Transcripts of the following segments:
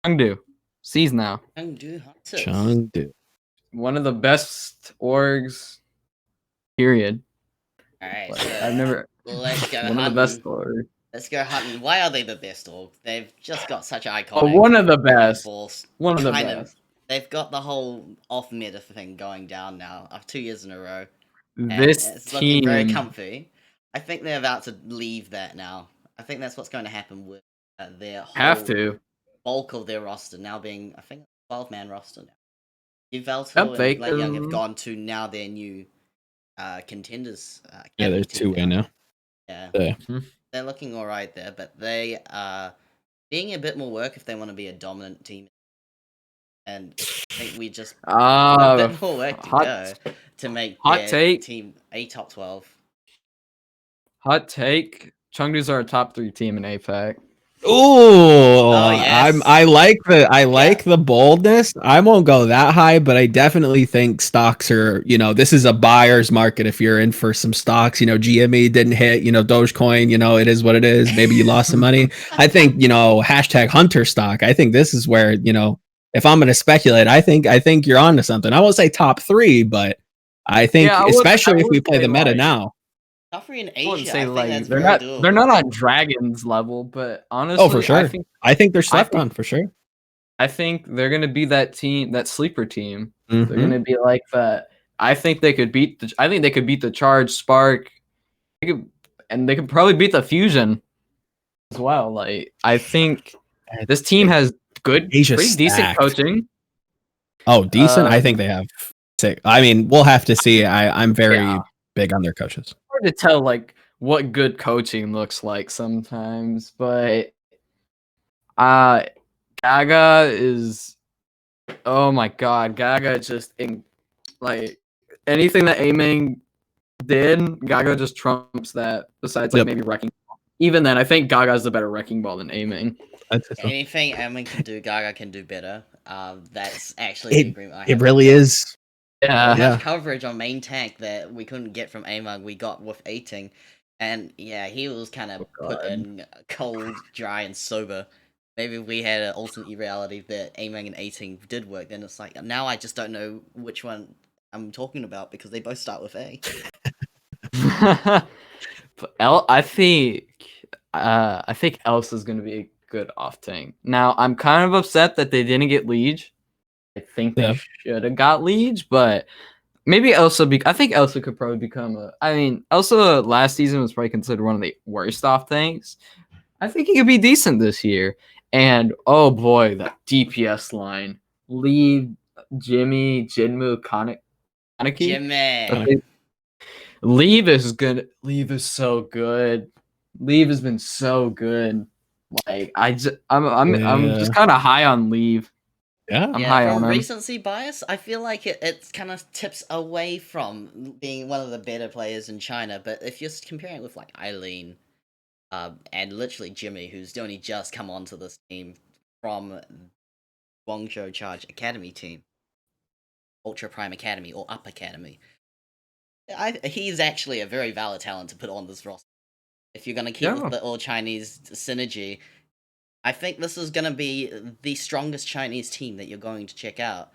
Chengdu. Seas now. Chengdu Hunters. Chengdu. One of the best orgs. Period. Alright, Like, so I've never. let's go One of the best orgs. Let's go hunting. Why are they the best org? They've just got such iconic. Oh, one of the best. Balls. One of the Kind best. They've got the whole off meta thing going down now. 2 years in a row. This it's team looking very comfy. I think they're about to leave that now. I think that's what's going to happen with their whole bulk of their roster now being, I think, a 12-man roster now. Givelto and Gladiators have gone to now their new contenders. Yeah, there's 2 in now. Yeah. They're looking alright there, but they are being a bit more work if they want to be a dominant team. And I think we just a bit more work to go to make their team a top 12. Hot take: Chengdu's our top 3 team in APAC. Oh, yes. I like the boldness. I won't go that high, but I definitely think stocks are, this is a buyer's market if you're in for some stocks. GME didn't hit, Dogecoin, it is what it is. Maybe you lost some money. I think, hashtag hunter stock. I think this is where, if I'm going to speculate, I think you're on to something. I won't say top 3, but I think especially if we play the meta now. Top 3 in Asia, I think that's they're very not doable. They're not on Dragons level, but honestly, for sure. I think they're slept on for sure. I think they're gonna be that team, that sleeper team. They're gonna be like that. I think they could beat the Charge, Spark, and they could probably beat the Fusion as well. Like, I think this team has pretty decent coaching. Oh, decent. I think they have sick. I mean, we'll have to see. I'm very big on their coaches. Hard to tell like what good coaching looks like sometimes, but Gaga is, oh my god, Gaga just like anything that Aiming did, Gaga just trumps that. Besides, like maybe Wrecking Ball. Even then, I think Gaga's the better Wrecking Ball than Aiming. Anything Aiming can do, Gaga can do better. That's actually the agreement I have. It really is. Yeah. Much coverage on main tank that we couldn't get from Aiming, we got with 18. And yeah, he was kind of put in cold, dry, and sober. Maybe if we had an alternate reality that Aiming and 18 did work, then it's like, now I just don't know which one I'm talking about because they both start with A. I think Elsa's going to be a good off tank. Now, I'm kind of upset that they didn't get Liege. I think they should have got Liege, but maybe Elsa. I think Elsa could probably become Elsa last season was probably considered one of the worst off tanks. I think he could be decent this year. And oh boy, that DPS line: Lee, Jimmy, Jinmu, Kaneki. Jimmy. Leave is good. Leave is so good. Leave has been so good. Like I'm just kind of high on Leave. Yeah, I'm high on him. Recency bias, I feel like it kind of tips away from being one of the better players in China. But if you're comparing it with like Eileen, and literally Jimmy, who's only just come onto this team from Guangzhou Charge Academy team, Ultra Prime Academy or Up Academy, he's actually a very valid talent to put on this roster. If you're going to keep with the all-Chinese synergy, I think this is going to be the strongest Chinese team that you're going to check out.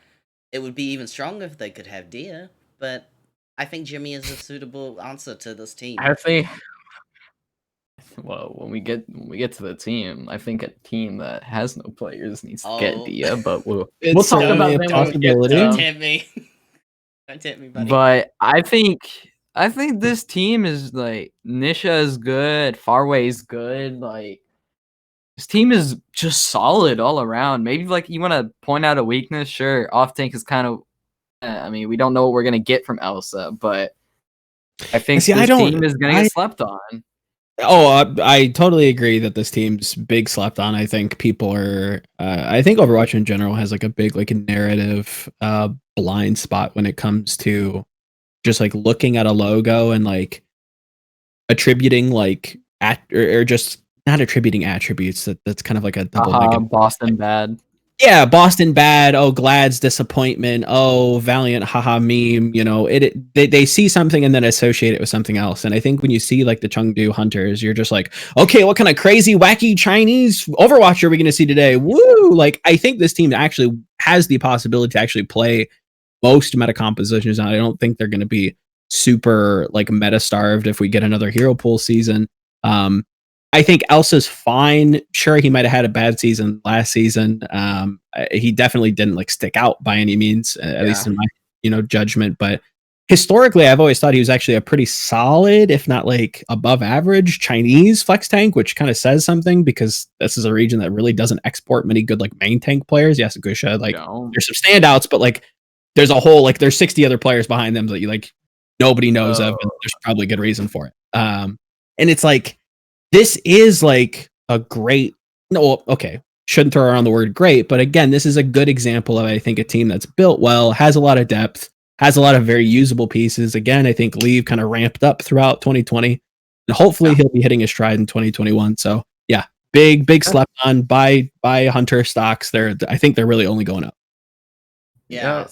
It would be even stronger if they could have Dia, but I think Jimmy is a suitable answer to this team. I think. Well, when we get to the team, I think a team that has no players needs to get Dia, but we'll talk about that when we get to Don't tempt me. Don't tempt me, buddy. But I think this team is like Nisha is good, Farway is good. Like this team is just solid all around. Maybe like you want to point out a weakness, sure. Off tank is kind of. I mean, we don't know what we're gonna get from Elsa, but I think this team is gonna get slept on. Oh, I totally agree that this team's big slept on. I think people are. I think Overwatch in general has like a big like narrative blind spot when it comes to just like looking at a logo and like attributing like or just not attributing attributes. That's kind of like a double negative. Boston bad. Yeah, Boston bad. Oh, Glad's disappointment. Oh, Valiant, haha, meme. You know, they see something and then associate it with something else. And I think when you see like the Chengdu Hunters, you're just like, okay, what kind of crazy, wacky Chinese Overwatch are we going to see today? Woo! Like, I think this team actually has the possibility to actually play most meta compositions. And I don't think they're going to be super like meta starved if we get another hero pool season. I think Elsa's fine. Sure, he might have had a bad season last season. He definitely didn't like stick out by any means, at least in my judgment. But historically, I've always thought he was actually a pretty solid, if not like above average, Chinese flex tank, which kind of says something because this is a region that really doesn't export many good like main tank players. Yes, Gusha, like there's some standouts, but like there's a whole like there's 60 other players behind them that you like nobody knows of, and there's probably good reason for it. And it's like, this is like a great, shouldn't throw around the word great, but again, this is a good example of, I think, a team that's built well, has a lot of depth, has a lot of very usable pieces. Again, I think Leave kind of ramped up throughout 2020, and hopefully he'll be hitting his stride in 2021. So yeah, big slept on by Hunter stocks. I think they're really only going up. Yeah.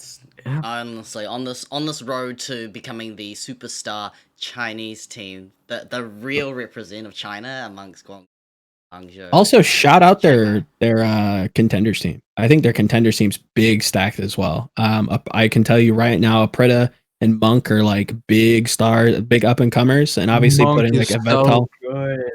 Honestly, on this road to becoming the superstar Chinese team, the real representative of China amongst Guangzhou. Also, shout out their Contenders team. I think their Contenders team's big stacked as well. I can tell you right now, Prita and Monk are like big stars, big up and comers, and obviously putting like a Vetal,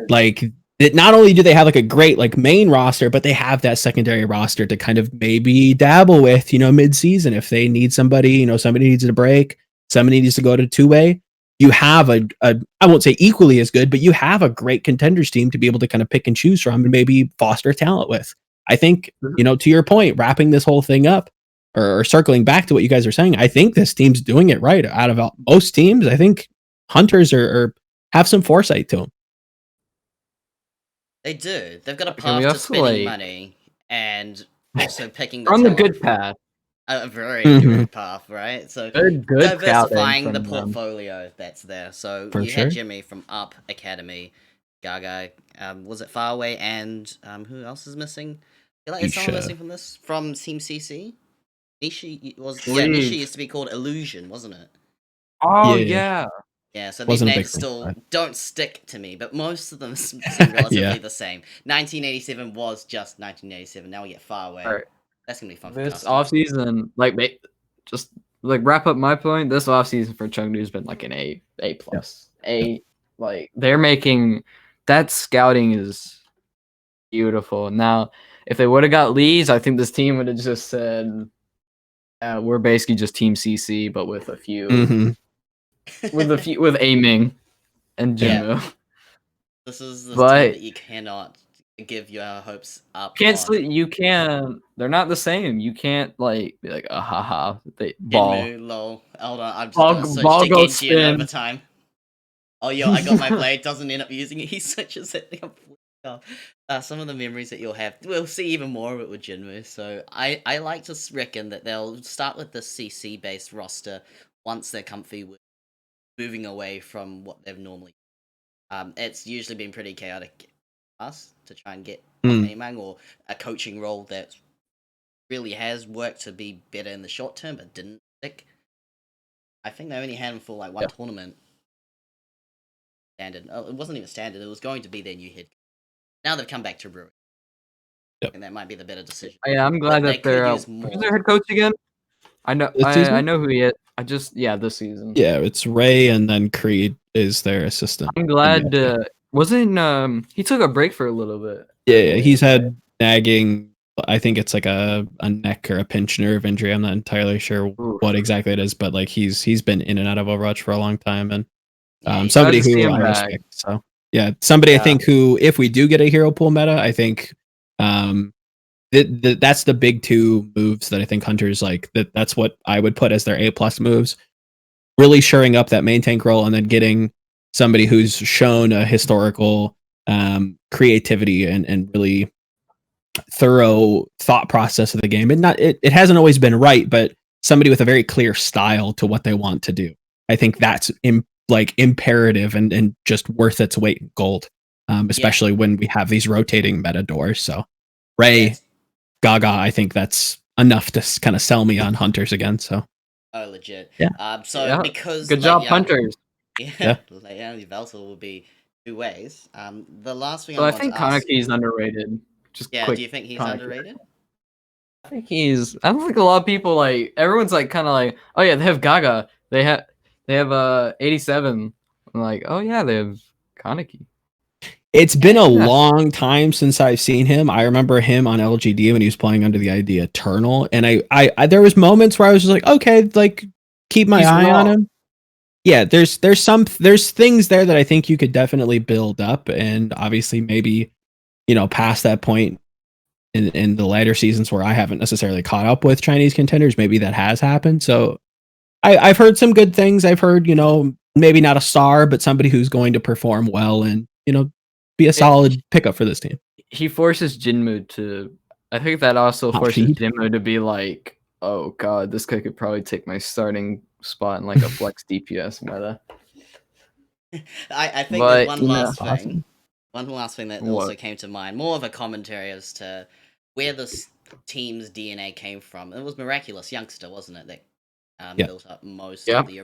like. Not only do they have like a great like main roster, but they have that secondary roster to kind of maybe dabble with, mid-season if they need somebody, somebody needs a break, somebody needs to go to two-way. You have a I won't say equally as good, but you have a great Contenders team to be able to kind of pick and choose from and maybe foster talent with. I think, to your point, wrapping this whole thing up or circling back to what you guys are saying, I think this team's doing it right. Out of most teams, I think Hunters are have some foresight to them. They do. They've got a path to spending money and also picking the on the good path. A very good path, right? So good diversifying the portfolio that's there. So For you sure. had Jimmy from Up Academy, Gaga, was it Faraway, and who else is missing? Is someone missing from this? From Team CC? Nishi Nishi used to be called Illusion, wasn't it? Oh yeah. Yeah, so these names still don't stick to me, but most of them seem relatively the same. 1987 was just 1987. Now we get Far Away. Right. That's gonna be fun. This offseason, just like wrap up my point. This offseason for Chengdu has been like an A plus. Like they're making that scouting is beautiful. Now, if they would have got Lees, I think this team would have just said, "We're basically just Team CC, but with a few." with aiming and Jimmo. Yeah. This is the team that you cannot give your hopes up. You can't. They're not the same. You can't like be like, haha. Ball. Jinmu, lol. Hold on, I'm just gonna switch to Genji in overtime. Oh yo, I got my blade. Doesn't end up using it. He switches it. Some of the memories that you'll have, we'll see even more of it with Jinmu. So I like to reckon that they'll start with the CC based roster once they're comfy with moving away from what they've normally. It's usually been pretty chaotic for us to try and get Amang or a coaching role that really has worked to be better in the short term but didn't stick. I think they only had him for like one tournament. Standard. Oh, it wasn't even standard. It was going to be their new head. Now they've come back to Brewing. And that might be the better decision. Yeah, I'm glad that they're who's their head coach again? I know who he is. This season. Yeah, it's Ray and then Creed is their assistant. I'm glad he took a break for a little bit. Yeah, he's had nagging. I think it's like a neck or a pinched nerve injury. I'm not entirely sure what exactly it is, but like he's been in and out of Overwatch for a long time, and somebody who I respect. So yeah, somebody I think who, if we do get a hero pool meta, I think that's the big two moves that I think Hunters like. That's what I would put as their A+ moves. Really shoring up that main tank role and then getting somebody who's shown a historical creativity and really thorough thought process of the game. And it hasn't always been right, but somebody with a very clear style to what they want to do. I think that's imperative and just worth its weight in gold, especially when we have these rotating meta doors. So Ray, Gaga, I think that's enough to kind of sell me on Hunters again. So Oh, legit. Yeah. So because good job, Hunters. Yeah, Veltal will be 2 ways. The last thing So I I want to think ask. Kaneki is underrated. Just Yeah, quick. do you think he's Kaneki. underrated? I think he's. I don't think a lot of people like. Everyone's like kind of like, oh yeah, they have Gaga. They have 87. I'm like, oh yeah, they have Kaneki. It's been a Yeah. long time since I've seen him. I remember him on LGD when he was playing under the ID Eternal, and I there was moments where I was just like, okay, like keep my He's eye raw. on him. Yeah, there's things there that I think you could definitely build up, and obviously maybe past that point in the later seasons where I haven't necessarily caught up with Chinese contenders, maybe that has happened. So I've heard some good things. I've heard maybe not a star, but somebody who's going to perform well and be a solid pickup for this team. He forces Jinmu to. I think that also Top forces feed. Jinmu to be like, oh god, this guy could probably take my starting spot in like a flex DPS meta. I think But, there's one you know, last thing. awesome. One last thing that What? also came to mind. More of a commentary as to where this team's DNA came from. It was Miraculous Youngster, wasn't it? That built up most of the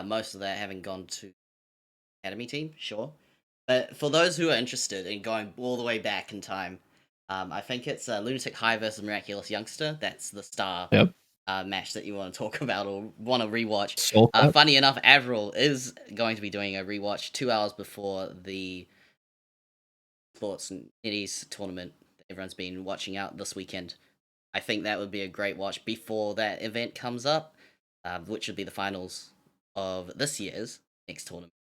most of that having gone to Academy team, sure. But for those who are interested in going all the way back in time, I think it's Lunatic High versus Miraculous Youngster. That's the star match that you want to talk about or want to rewatch. Funny enough, Avril is going to be doing a rewatch 2 hours before the Sports and Nitties tournament that everyone's been watching out this weekend. I think that would be a great watch before that event comes up, which would be the finals of this year's next tournament.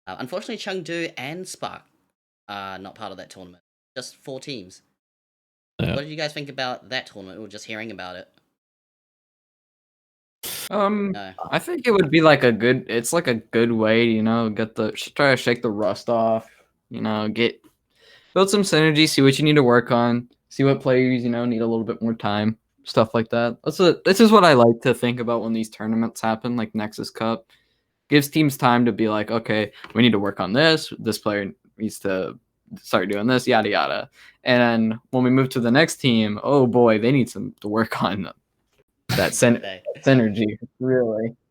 Unfortunately, Chengdu and Spark are not part of that tournament. Just 4 teams. Yeah. What did you guys think about that tournament, or just hearing about it? No. I think it would be like a good. It's like a good way, try to shake the rust off. Build some synergy. See what you need to work on. See what players need a little bit more time. Stuff like that. This is what I like to think about when these tournaments happen, like Nexus Cup. Gives teams time to be like, okay, we need to work on this. This player needs to start doing this, yada yada. And then when we move to the next team, oh boy, they need to work on that synergy, really.